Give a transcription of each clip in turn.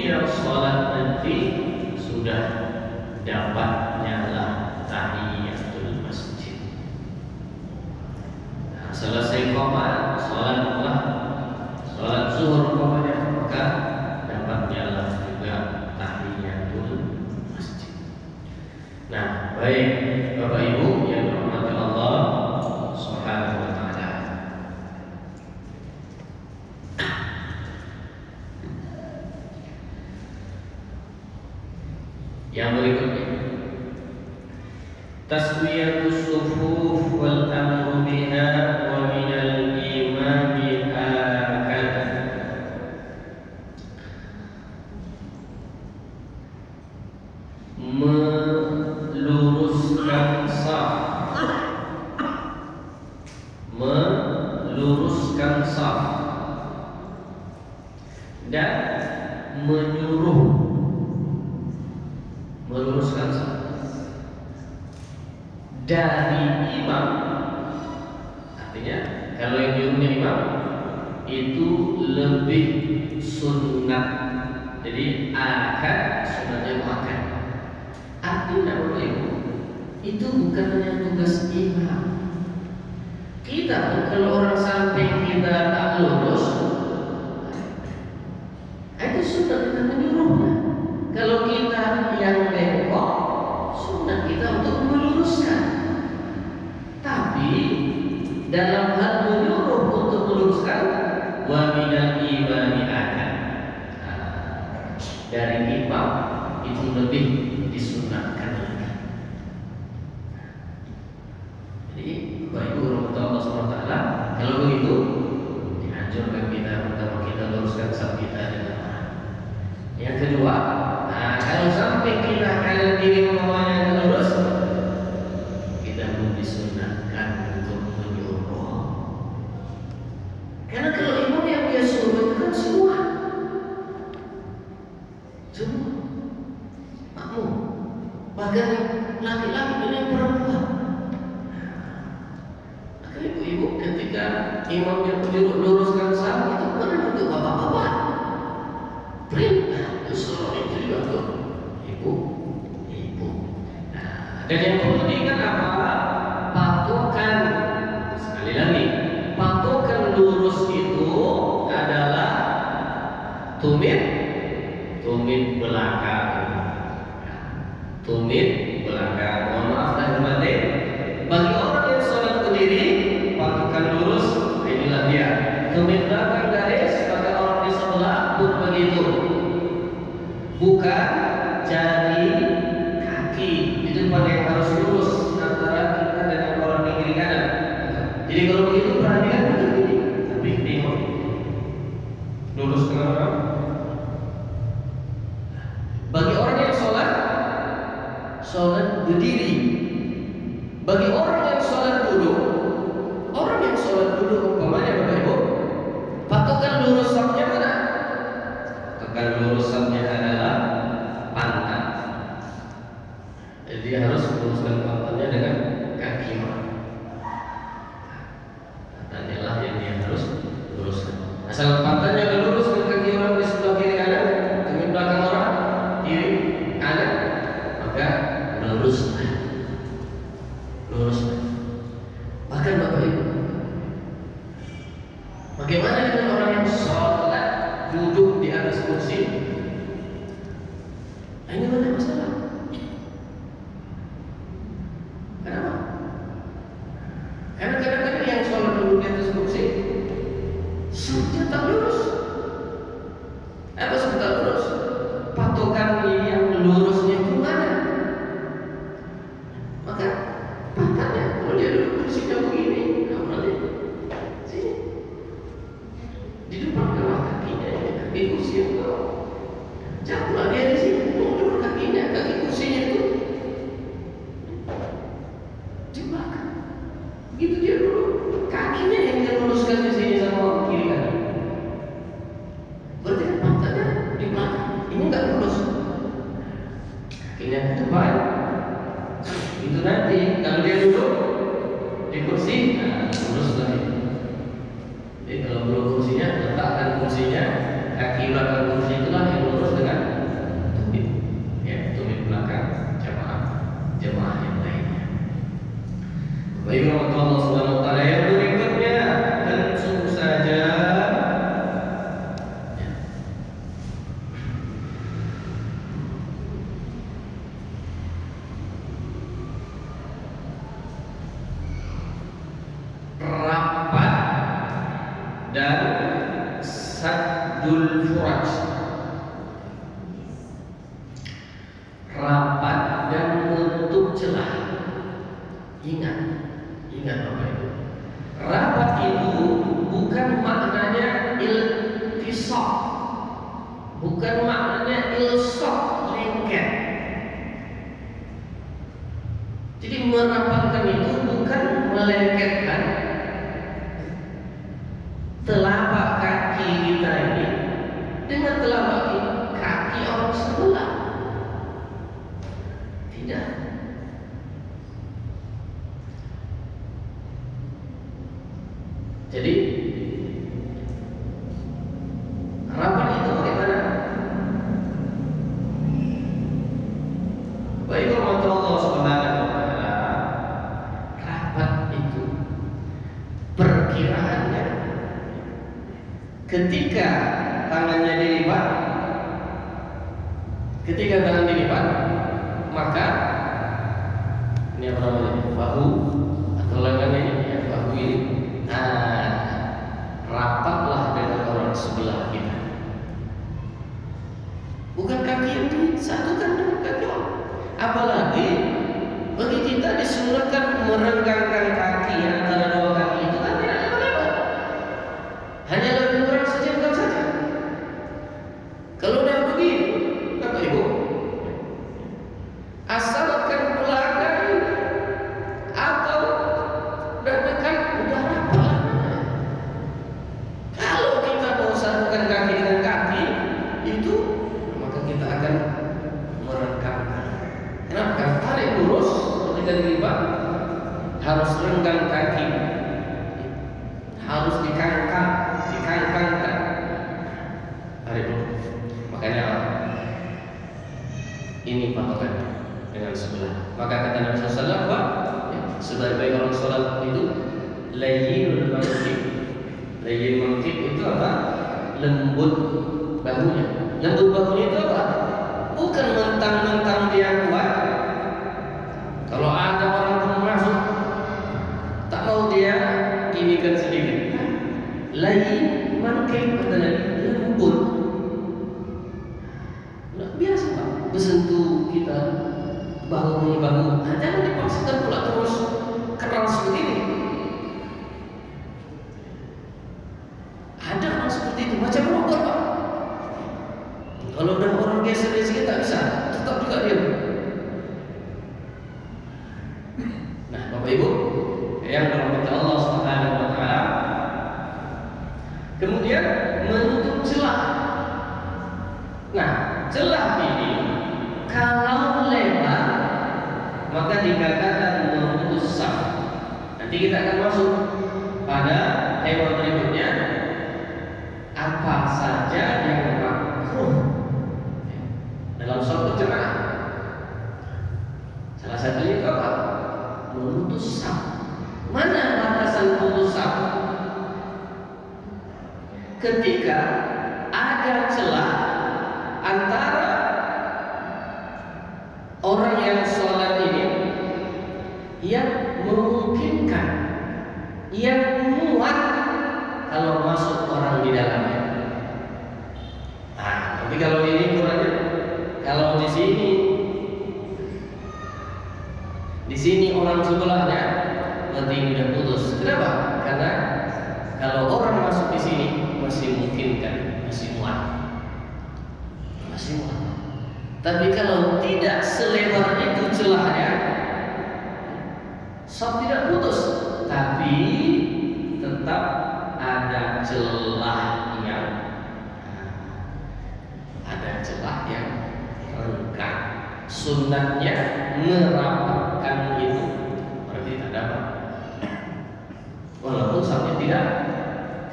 yang sholat nanti sudah dapatnya tahiyatul masjid. Nah, selesai qomat, sholat zuhur qomanya, maka dapatnya juga tahiyatul masjid. Nah, baik Bapak Ibu yang dirahmati Allah Subhanahu wa taala. Yang berikutnya, taswiyatus sufuf wal amru biha wa minal imami akad. Meluruskan saf, meluruskan saf dan menyuruh meluruskan saf dari imam. Artinya kalau yang nyuruhnya imam itu lebih sunnah. Jadi akad sunnahnya muakkad. Artinya Bapak Ibu, itu bukan hanya tugas imam. Kita pun kalau orang samping kita tak lurus, itu sunnah kita menyuruhnya. Kalau kita yang bengkok, sunnah kita untuk meluruskan. Tapi dalam hal menyuruh untuk meluruskan, wa minal imami akan, dari imam itu lebih disunnahkan lagi. Jadi Bapak Ibu Allah SWT, kalau begitu dianjurkan kita pertama kita luruskan saf kita dengan orang. Yang kedua, kalau sampai kita kanan kiri memamanya lurus, kita pun disunahkan untuk menyuruh. Karena kalau imam yang dia suruh itu kan semua makmum, bahkan laki-laki dan yang perempuan. Maka ibu-ibu ketika imam yang menyuruh luruskan saf itu bukan untuk bapak-bapak. Perintah suruh itu juga untuk ibu. Nah, dan yang perlu diingat apa? Patokan, sekali lagi, patokan lurus itu adalah tumit belakang. Tumit belakang. Mohon maaf lahir batin. Bagi orang yang sholat berdiri, patokan lurus, inilah dia. Tumit belakang garis, pada orang di sebelah pun begitu. Bukan jari kaki, itu pada yang harus lurus antara kita dengan orang di kiri kanan. Jadi kalau begitu perhatikan betul ini, tapi tengok lurus ke orang. Bagi orang yang sholat berdiri. Bagi orang yang sholat duduk, umpamanya Bapak Ibu, patokan lurus safnya mana? Patokan lurus safnya adalah pantat. Jadi dia harus meluruskan pantatnya dengan kaki orang. Pantatnya lah yang dia harus luruskan. Asal pantatnya udah lurus dengan kaki orang di sebelah kiri kanan, di belakang orang kiri kanan, maka luruslah. Bahkan Bapak Ibu, bagaimana dengan orang yang sholat duduk di atas kursi? Nah, ini mana masalah? Kenapa? Karena kadang-kadang yang sholat duduk di atas kursi safnya tak lurus. Apa safnya tak lurus? Patokan yang lurusnya itu mana? Maka pantatnya kalau dia duduk kursinya begini, berarti sini di depan bawah kakinya, kaki kursi yang bawah. Jatuhlah dia di sini, mundur kakinya, kaki kursinya itu di belakang. Begitu dia duduk, kakinya yang dia luruskan di sini sama orang kiri kanan. Berarti pantatnya di belakang. Ini enggak lurus. Kakinya ke depan. Itu nanti kalau dia duduk di kursi, lurus lagi. Jadi kalau belum kursinya, letakkan kursinya, kaki belakang kursi itulah yang lurus dengan Saddul furaj, rapat dan menutup celah. Ingat Bapak Ibu, rapat itu bukan maknanya iltisaq, bukan maknanya ilsaq, lengket. Jadi merapatkan itu bukan melengketkan telapak kaki kita ini dengan telapak kaki orang sebelah. Tidak. Jadi rapat itu bagaimana? Baik, Allah Subhanahu wa taala, rapat itu perkiraannya ketika tangannya dilipat, maka ini apa namanya? Bahu atau lengan ini, ya, bahu ini. Nah, rapatlah dengan orang sebelah kita. Bukan kaki yang disatukan dengan kaki orang. Apalagi bagi kita disunahkan merenggangkan kaki antara dua kaki itu kan tidak lewat. Hanya lebih kurang sejengkal saja. Kalau udah begini, Bapak Ibu, asalkan belakang atau udah dekat, udah rapat. Kalau kita mau satukan kaki dengan kaki itu, maka kita akan merenggangkan. Kenapa? Tarik lurus ketika dilipat, harus renggang kaki, harus dikangkangkan. Tarik lurus. Makanya ini patokan dengan sebelah. Maka kata Nabi SAW, sebaik-baik orang sholat itu layyinul manqib. Layyin manqib itu apa? Lembut bahunya. Lembut bahunya itu apa? Bukan mentang-mentang dia kuat. Kalau ada orang masuk, tak mau dia ginikan sedikit. Layyin manqib kata Nabi, lembut. Biasa Pak, bersentuh kita bahu. Jangan dipaksakan pula terus keras begini. Ada orang seperti itu, macam robot Pak. Kalau udah orang geser sedikit tak bisa, tetap juga diam. Nah, Bapak Ibu yang dirahmati Allah Subhanahu wa taala, kemudian menutup celah. Nah, celah ini kalau lebar maka dikatakan memutus saf. Nanti kita akan masuk pada tema berikutnya, apa saja yang makruh dalam sholat berjamaah. Salah satunya itu apa? Memutus saf. Mana batasan putus saf? Ketika ada celah antara orang yang sholat ini yang memungkinkan, yang muat kalau masuk orang di dalamnya. Nah, tapi kalau ini kurangnya, kalau di sini orang sebelahnya, berarti ini udah putus. Kenapa? Karena kalau orang masuk di sini masih memungkinkan, masih muat. Tapi kalau tidak selebar itu celahnya, saf tidak putus, tapi tetap ada celah yang renggang. Sunnahnya merapatkan itu, berarti tak dapat. Walaupun safnya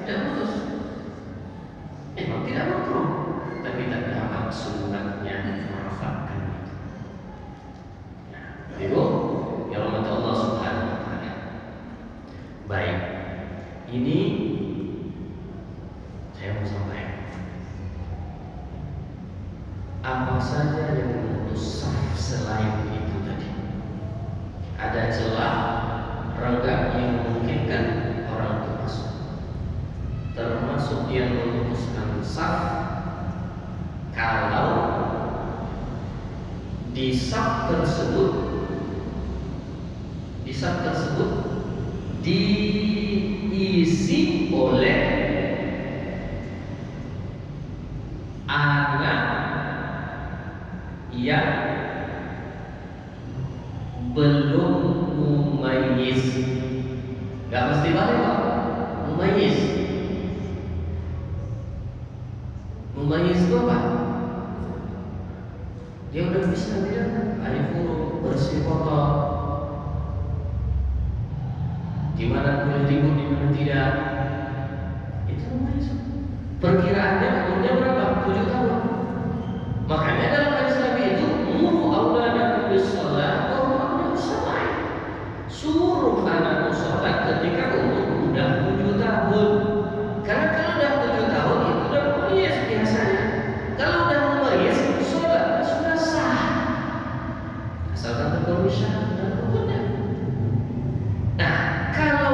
tidak putus, memang tidak makruh, tapi tak dapat sunnahnya merapatkan itu. Nah, Ibu, ya rahmat Allah Subhanahu wa taala. Baik, ini saya mau sampaikan apa saja yang memutus saf selain itu tadi. Ada celah renggang yang memungkinkan orang itu masuk, termasuk yang memutuskan saf kalau di sab tersebut diisi oleh anak yang belum mumayyiz. Gak mesti balik Pak, mumayyiz. Mumayyiz itu apa? Dia udah bisa bilang alif huruf, bersih kotor, di mana boleh ribut, di mana tidak. Itu mumayyiz. Perkiraannya umurnya berapa? 7 tahun. Makanya dalam hadis Nabi itu muru auladakum bis-shalah wa hum abna'us sab'in. Suruh anak sholat ketika umur udah 7 tahun. Karena kalau udah 7 tahun itu udah mumayyiz biasanya. Kalau udah mumayyiz, sholat sudah sah. Asalkan terpenuhi syarat dan rukunnya. Nah, kalau